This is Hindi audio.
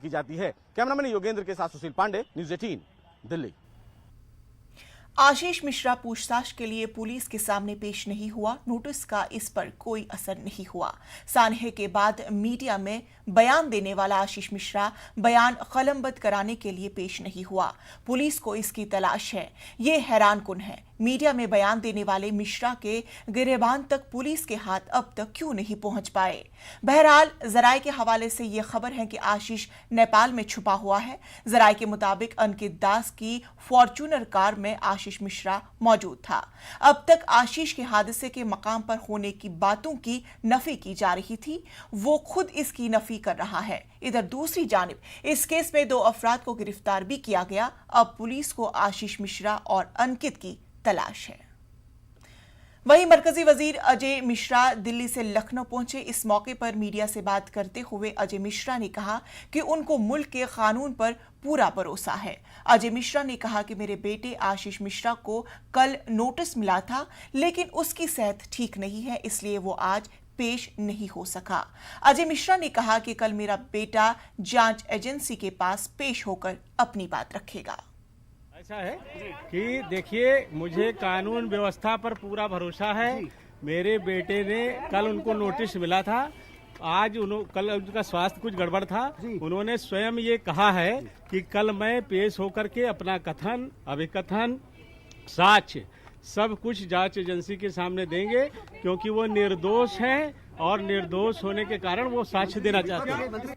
की जाती है। कैमरामैन योगेंद्र के साथ सुशील पांडे, न्यूज़ 18 दिल्ली। आशीष मिश्रा पूछताछ के लिए पुलिस के सामने पेश नहीं हुआ। नोटिस का इस पर कोई असर नहीं हुआ। सानहे के बाद मीडिया में बयान देने वाला आशीष मिश्रा बयान कलमबंद कराने के लिए पेश नहीं हुआ। पुलिस को इसकी तलाश है। ये हैरानकुन है। मीडिया में बयान देने वाले मिश्रा के गिरेबान तक पुलिस के हाथ अब तक क्यों नहीं पहुंच पाए। बहरहाल जराये के हवाले से ये खबर है कि आशीष नेपाल में छुपा हुआ है। जराये के मुताबिक अंकित दास की फॉर्च्यूनर कार में आशीष मिश्रा मौजूद था। अब तक आशीष के हादसे के मकाम पर होने की बातों की नफी की जा रही थी। वो खुद इसकी नफी कर रहा है। इधर दूसरी जानिब इस केस में 2 अफराद को गिरफ्तार भी किया गया। अब पुलिस को आशीष मिश्रा और अंकित की तलाश है। वहीं मरकजी वजीर अजय मिश्रा दिल्ली से लखनऊ पहुंचे। इस मौके पर मीडिया से बात करते हुए अजय मिश्रा ने कहा कि उनको मुल्क के कानून पर पूरा भरोसा है। अजय मिश्रा ने कहा कि मेरे बेटे आशीष मिश्रा को कल नोटिस मिला था, लेकिन उसकी सेहत ठीक नहीं है, इसलिए वो आज पेश नहीं हो सका। अजय मिश्रा ने कहा कि कल मेरा बेटा जांच एजेंसी के पास पेश होकर अपनी बात रखेगा। ऐसा है कि देखिए, मुझे कानून व्यवस्था पर पूरा भरोसा है। मेरे बेटे ने कल उनको नोटिस मिला था। आज कल उनका स्वास्थ्य कुछ गड़बड़ था। उन्होंने स्वयं ये कहा है कि कल मैं पेश होकर के अपना कथन, अभिकथन, साक्ष्य सब कुछ जांच एजेंसी के सामने देंगे, क्योंकि वो निर्दोष हैं और निर्दोष होने के कारण वो साक्ष्य देना चाहते हैं।